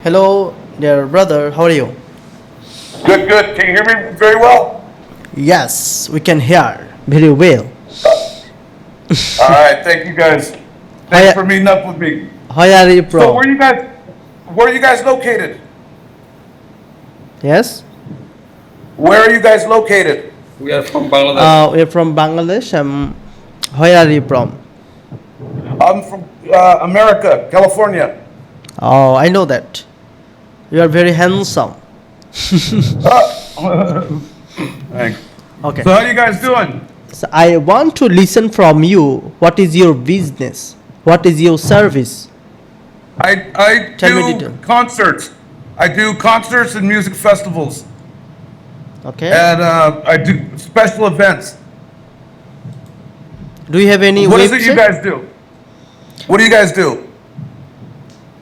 Hello, dear brother. How are you? Good, good. Can you hear me very well? Yes, we can hear very well. All right, thank you guys. Thanks for meeting up with me. Where are you So from? where are you guys located? Yes, Where are you guys located? We are from Bangladesh. we are from Bangladesh. Where are you from? I'm from America, California. Oh, I know that. You are very handsome. Thanks. Okay. So how you guys doing? So I want to listen from you. What is your business? What is your service? I Tell me do detail. concerts. I do concerts and music festivals, Okay. and I do special events. Do you have any What is website? it you guys do? What do you guys do?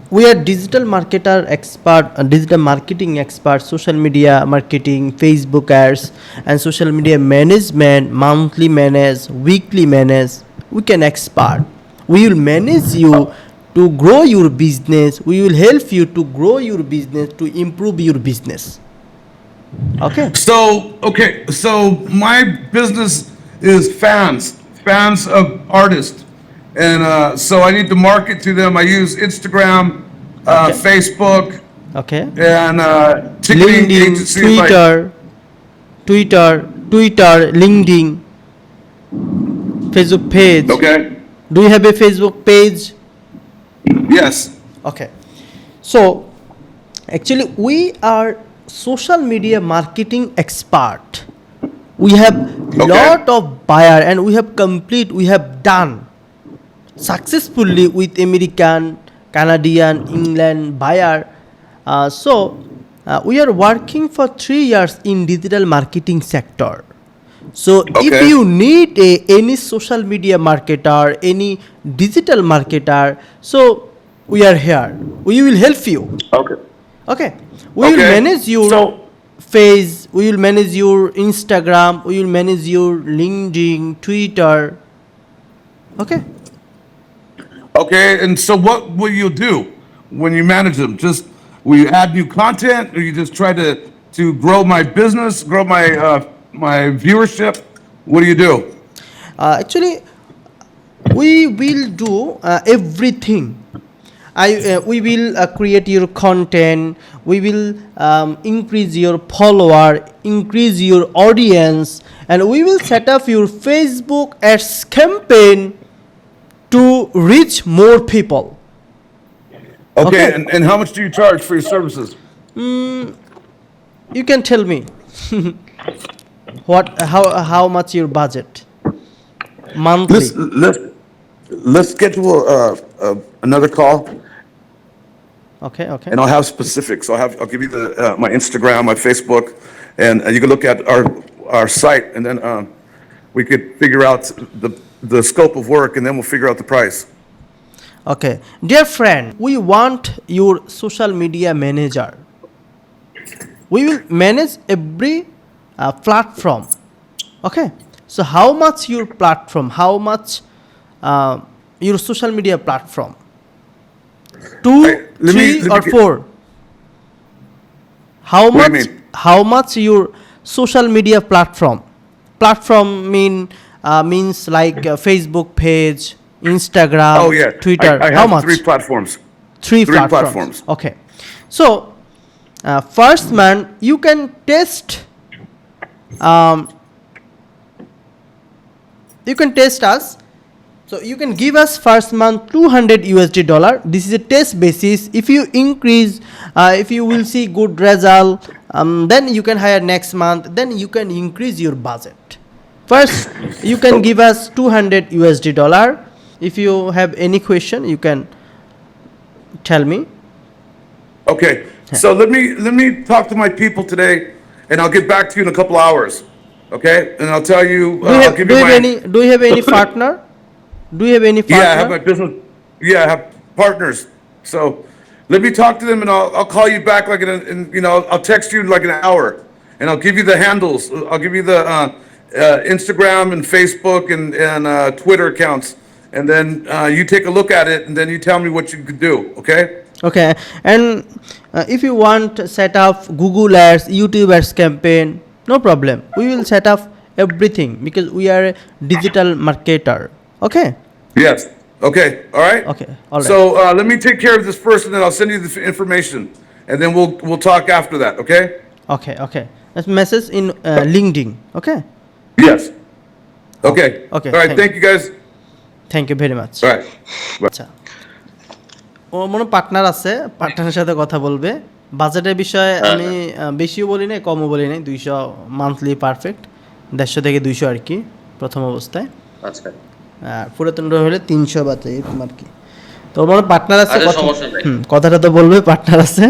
We are digital marketer expert, digital marketing expert, social media marketing, Facebook ads, and social media management, monthly manage, weekly manage. We can expert. We will manage you to grow your business. We will help you to grow your business, to improve your business. Okay. So my business is fans of artists, and so I need to market to them. I use Instagram, Okay. Facebook, Okay. and ticketing LinkedIn, agencies like Twitter, LinkedIn, Facebook page. okay, Do you have a Facebook page? yes, Okay. So actually we are social media marketing expert. We have lot of buyer and we have done successfully with American, Canadian, England buyer. We are working for 3 years in digital marketing sector. So if Okay. you need any social media marketer, any digital marketer, so we are here. We will help you. okay, Okay. We will Okay. manage your So- face, we will manage your Instagram, we will manage your LinkedIn, Twitter. Okay. okay. And so what will you do when you manage them? Just will you add new content, or you just try to grow my business, grow my viewership? What do you do? Actually, we will do everything. We will create your content. We will increase your follower, increase your audience, and we will set up your Facebook ads campaign to reach more people. Okay, Okay. and how much do you charge for your services? You can tell me how much your budget monthly. Let's schedule another call, Okay. and I'll have specifics. I'll give you my Instagram, my Facebook, and you can look at our site, and then we could figure out the scope of work, and then we'll figure out the price. Okay, dear friend, we want your social media manager. We will manage every platform. Okay, so how much your platform? How much your social media platform? Two, Hey, let me- three, let me or get- four? How What do you much? mean? How much your social media platform? Platform means like Facebook page, Instagram, Oh yeah, Twitter. I How have much? 3 platforms. Three Three platforms. platforms. Okay. So, first month you can test. You can test us. So you can give us first month $200. This is a test basis. If you increase, if you will see good result, then you can hire next month. Then you can increase your budget. First, you can give us $200. If you have any question, you can tell me. Okay, so let me talk to my people today, and I'll get back to you in a couple hours. Okay, and I'll tell you. I'll give you my. Do you have any partner? Do you have any partner? Yeah, I have my business. Yeah, I have partners. So let me talk to them, and I'll call you back like I'll text you in like an hour, and I'll give you the handles. I'll give you the Instagram and Facebook and Twitter accounts, and then you take a look at it, and then you tell me what you could do. Okay? Okay, and if you want set up Google ads, YouTube ads campaign, no problem. We will set up everything because we are a digital marketer. Okay. Yes. Okay. All right. Okay. All right. So let me take care of this first, and then I'll send you the information, and then we'll talk after that. Okay. Okay. Okay. Let's message in LinkedIn. Okay. Yes. Okay. Okay, All right. Thank you guys. Thank you very much. All right. Bye. আচ্ছা, ও মনে partner আছে, পার্টনারের সাথে কথা বলবে। বাজেটের বিষয়ে আমি বেশিও বলি নাই, কমও বলি নাই, 200 মান্থলি পারফেক্ট, 150 থেকে 200 আর কি প্রথম অবস্থায়। আচ্ছা আর পুরাতন হলে 300 বা এরকম আর কি। তো ওর মনে পার্টনার আছে, আচ্ছা, সমস্যা নাই। কথাটা তো বলবে, পার্টনার আছে।